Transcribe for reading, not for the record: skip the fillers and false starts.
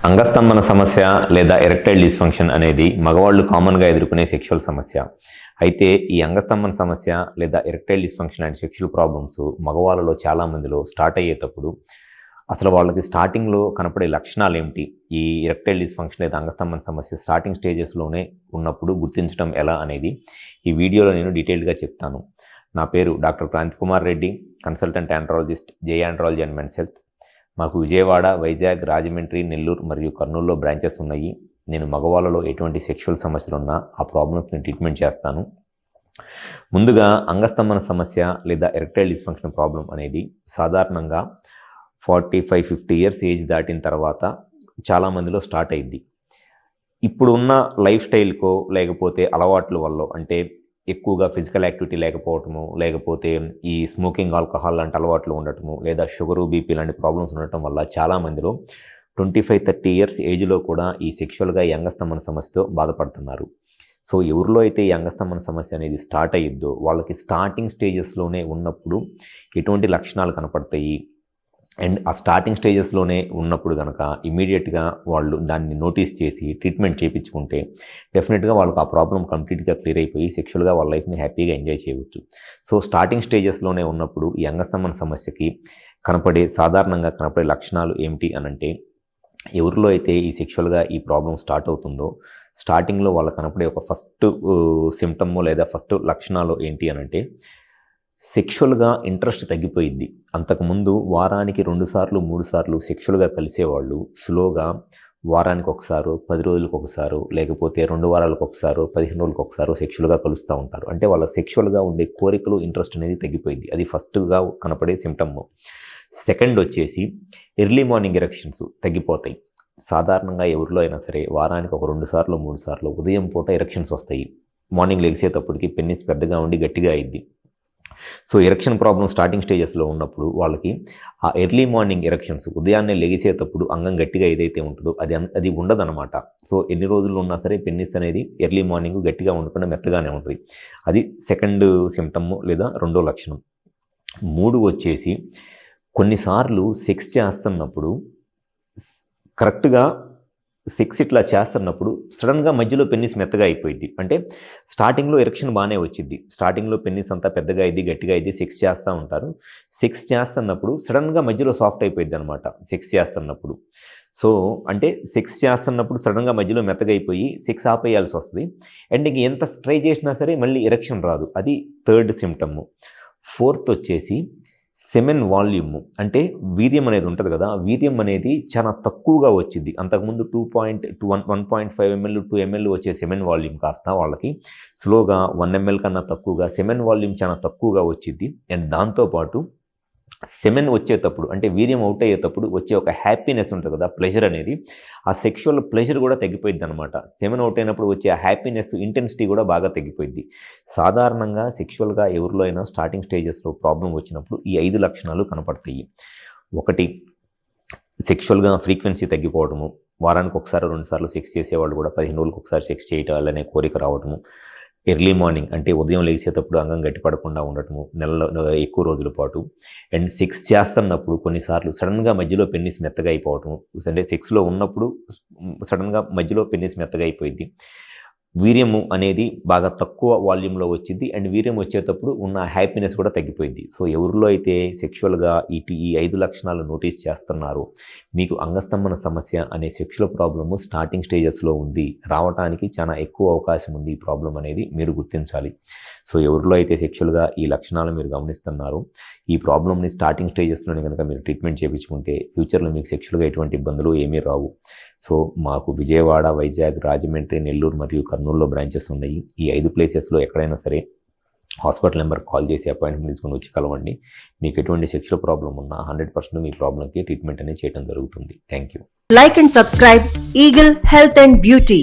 అంగస్తంభన సమస్య లేదా erectile dysfunction అనేది మగవాళ్ళు కామన్గా ఎదుర్కొనే సెక్షువల్ సమస్య. అయితే ఈ అంగస్తంభన సమస్య లేదా erectile dysfunction and sexual problems మగవాళ్ళలో చాలామందిలో స్టార్ట్ అయ్యేటప్పుడు అసలు వాళ్ళకి స్టార్టింగ్లో కనపడే లక్షణాలు ఏమిటి, ఈ ఎరెక్టైల్ డిస్ఫంక్షన్ లేదా అంగస్తంభన సమస్య స్టార్టింగ్ స్టేజెస్లోనే ఉన్నప్పుడు గుర్తించడం ఎలా అనేది ఈ వీడియోలో నేను డీటెయిల్డ్గా చెప్తాను. నా పేరు doctor Kranthi Kumar Reddy, consultant andrologist, J andrology and men's health. మాకు విజయవాడ, వైజాగ్, రాజమండ్రి, నెల్లూరు మరియు కర్నూలులో బ్రాంచెస్ ఉన్నాయి. నేను మగవాళ్ళలో ఎటువంటి సెక్షువల్ సమస్యలు ఉన్నా ఆ ప్రాబ్లమ్స్ని ట్రీట్మెంట్ చేస్తాను. ముందుగా అంగస్తంభన సమస్య లేదా ఎరెక్టైల్ డిస్ఫంక్షన్ ప్రాబ్లం అనేది సాధారణంగా 45-50 ఇయర్స్ ఏజ్ దాటిన తర్వాత చాలామందిలో స్టార్ట్ అయ్యిద్ది. ఇప్పుడున్న లైఫ్ స్టైల్కో లేకపోతే అలవాట్ల వల్ల, అంటే ఎక్కువగా ఫిజికల్ యాక్టివిటీ లేకపోవటము, లేకపోతే ఈ స్మోకింగ్, ఆల్కహాల్ లాంటి అలవాట్లు ఉండటము, లేదా షుగరు, బీపీ లాంటి ప్రాబ్లమ్స్ ఉండటం వల్ల చాలామందిలో 25-30 ఇయర్స్ ఏజ్లో కూడా ఈ సెక్షువల్గా ఈ అంగస్తంభన సమస్యతో బాధపడుతున్నారు. సో ఎవరిలో అయితే ఈ అంగస్తంభన సమస్య అనేది స్టార్ట్ అయ్యిద్దో వాళ్ళకి స్టార్టింగ్ స్టేజెస్లోనే ఉన్నప్పుడు ఎటువంటి లక్షణాలు కనపడతాయి, అండ్ ఆ స్టార్టింగ్ స్టేజెస్లోనే ఉన్నప్పుడు కనుక ఇమీడియట్గా వాళ్ళు దాన్ని నోటీస్ చేసి ట్రీట్మెంట్ చేయించుకుంటే డెఫినెట్గా వాళ్ళకి ఆ ప్రాబ్లం కంప్లీట్గా క్లియర్ అయిపోయి సెక్షువల్గా వాళ్ళ లైఫ్ని హ్యాపీగా ఎంజాయ్ చేయవచ్చు. సో స్టార్టింగ్ స్టేజెస్లోనే ఉన్నప్పుడు ఈ అంగస్తంభన సమస్యకి సాధారణంగా కనపడే లక్షణాలు ఏమిటి అనంటే, ఎవరిలో అయితే ఈ సెక్షువల్గా ఈ ప్రాబ్లం స్టార్ట్ అవుతుందో స్టార్టింగ్లో వాళ్ళకి కనపడే ఒక ఫస్ట్ సిమ్టమ్ లేదా ఫస్ట్ లక్షణాలు ఏంటి అనంటే, సెక్షువల్గా ఇంట్రెస్ట్ తగ్గిపోయిద్ది. అంతకుముందు వారానికి 2 సార్లు 3 సార్లు సెక్షువల్గా కలిసేవాళ్ళు స్లోగా వారానికి ఒకసారి, 10 రోజులకు ఒకసారి, లేకపోతే 2 వారాలకు ఒకసారి, 15 రోజులకు ఒకసారి సెక్షువల్గా కలుస్తూ ఉంటారు. అంటే వాళ్ళ సెక్షువల్గా ఉండే కోరికలు, ఇంట్రెస్ట్ అనేది తగ్గిపోయింది. అది ఫస్ట్గా కనపడే సిమ్టమ్. సెకండ్ వచ్చేసి ఎర్లీ మార్నింగ్ ఎరెక్షన్స్ తగ్గిపోతాయి. సాధారణంగా ఎవరిలో అయినా సరే వారానికి ఒక 2 సార్లు 3 సార్లు ఉదయం పూట ఎరెక్షన్స్ వస్తాయి. మార్నింగ్ లెగిసేటప్పటికి పెన్నిస్ పెద్దగా ఉండి గట్టిగా అయింది. సో ఎరెక్షన్ ప్రాబ్లం స్టార్టింగ్ స్టేజెస్లో ఉన్నప్పుడు వాళ్ళకి ఆ ఎర్లీ మార్నింగ్ ఎరెక్షన్స్, ఉదయాన్నే లెగిసేటప్పుడు అంగం గట్టిగా ఏదైతే ఉంటుందో అది ఉండదన్నమాట. సో ఎన్ని రోజులు ఉన్నా సరే పెన్నిస్ అనేది ఎర్లీ మార్నింగ్ గట్టిగా ఉండకుండా మెత్తగానే ఉంటుంది. అది సెకండ్ సిమ్టమ్ లేదా రెండో లక్షణం. 3 వచ్చేసి కొన్నిసార్లు సెక్స్ చేస్తున్నప్పుడు కరెక్ట్గా సెక్స్ ఇట్లా చేస్తున్నప్పుడు సడన్గా మధ్యలో పెన్నిస్ మెత్తగా అయిపోయింది. అంటే స్టార్టింగ్లో ఎరెక్షన్ బాగానే వచ్చింది, స్టార్టింగ్లో పెన్నిస్ అంతా పెద్దగా అయింది, గట్టిగా అయింది, సెక్స్ చేస్తూ ఉంటారు. సెక్స్ చేస్తున్నప్పుడు సడన్గా మధ్యలో సాఫ్ట్ అయిపోయింది అనమాట సెక్స్ చేస్తున్నప్పుడు. సో అంటే సెక్స్ చేస్తున్నప్పుడు సడన్గా మధ్యలో మెత్తగా అయిపోయి సెక్స్ ఆపేయాల్సి వస్తుంది. అండ్ ఇంక ఎంత ట్రై చేసినా సరే మళ్ళీ ఎరెక్షన్ రాదు. అది థర్డ్ సిమ్టమ్. ఫోర్త్ వచ్చేసి సెమెన్ వాల్యూమ్, అంటే వీర్యం అనేది ఉంటుంది కదా, వీర్యం అనేది చాలా తక్కువగా వచ్చింది. అంతకుముందు 1.5 ml 2 ml వచ్చే సెమెన్ వాల్యూమ్ కాస్త వాళ్ళకి స్లోగా 1 ml కన్నా తక్కువగా సెమెన్ వాల్యూమ్ చాలా తక్కువగా వచ్చింది. అండ్ దాంతోపాటు సెమెన్ వచ్చేటప్పుడు, అంటే వీర్యం అవుట్ అయ్యేటప్పుడు వచ్చే ఒక హ్యాపీనెస్ ఉంటుంది కదా, ప్లెజర్ అనేది, ఆ సెక్షువల్ ప్లెజర్ కూడా తగ్గిపోయింది అనమాట. సెమెన్ అవుట్ అయినప్పుడు వచ్చే ఆ హ్యాపీనెస్ ఇంటెన్సిటీ కూడా బాగా తగ్గిపోయింది. సాధారణంగా సెక్షువల్గా ఎవరిలో అయినా స్టార్టింగ్ స్టేజెస్లో ప్రాబ్లం వచ్చినప్పుడు ఈ 5 లక్షణాలు కనపడతాయి. 1, సెక్షువల్గా ఫ్రీక్వెన్సీ తగ్గిపోవడము, వారానికి ఒకసారి 2 సార్లు సెక్స్ చేసేవాళ్ళు కూడా 15 రోజులకు ఒకసారి సెక్స్ చేయాలనే కోరిక రావడము. ఎర్లీ మార్నింగ్, అంటే ఉదయం లేచేటప్పుడు అంగం గట్టిపడకుండా ఉండటము నెలలో ఎక్కువ రోజుల పాటు. అండ్ సెక్స్ చేస్తున్నప్పుడు కొన్నిసార్లు సడన్గా మధ్యలో పెన్నిస్ మెత్తగా అయిపోవటము, అంటే సెక్స్లో ఉన్నప్పుడు సడన్గా మధ్యలో పెన్నిస్ మెత్తగా అయిపోయింది. వీర్యము అనేది బాగా తక్కువ వాల్యూమ్లో వచ్చింది. అండ్ వీర్యం వచ్చేటప్పుడు ఉన్న హ్యాపీనెస్ కూడా తగ్గిపోయింది. సో ఎవరిలో అయితే సెక్షువల్గా ఈ 5 లక్షణాలు నోటీస్ చేస్తున్నారో మీకు అంగస్తంభన సమస్య అనే సెక్షువల్ ప్రాబ్లము స్టార్టింగ్ స్టేజెస్లో ఉంది, రావడానికి చాలా ఎక్కువ అవకాశం ఉంది ఈ ప్రాబ్లం అనేది మీరు గుర్తించాలి. సో ఎవరిలో అయితే సెక్షువల్గా ఈ లక్షణాలు మీరు గమనిస్తున్నారో ఈ ప్రాబ్లమ్ని స్టార్టింగ్ స్టేజెస్లోనే కనుక మీరు ట్రీట్మెంట్ చేయించుకుంటే ఫ్యూచర్లో మీకు సెక్షువల్గా ఎటువంటి ఇబ్బందులు ఏమీ రావు. సో మాకు విజయవాడ, వైజాగ్, రాజమండ్రి, నెల్లూరు మరియు కర్నూలులో బ్రాంచెస్ ఉన్నాయి. ఈ 5 ప్లేసెస్లో ఎక్కడైనా సరే హాస్పిటల్ నెంబర్ కాల్ చేసి అపాయింట్మెంట్ తీసుకొని వచ్చి కలవండి. మీకు ఎటువంటి సెక్షువల్ ప్రాబ్లం ఉన్నా 100% మీ ప్రాబ్లంకి ట్రీట్మెంట్ అనేది చేయడం జరుగుతుంది. Thank you. Like and subscribe Eagle Health and Beauty.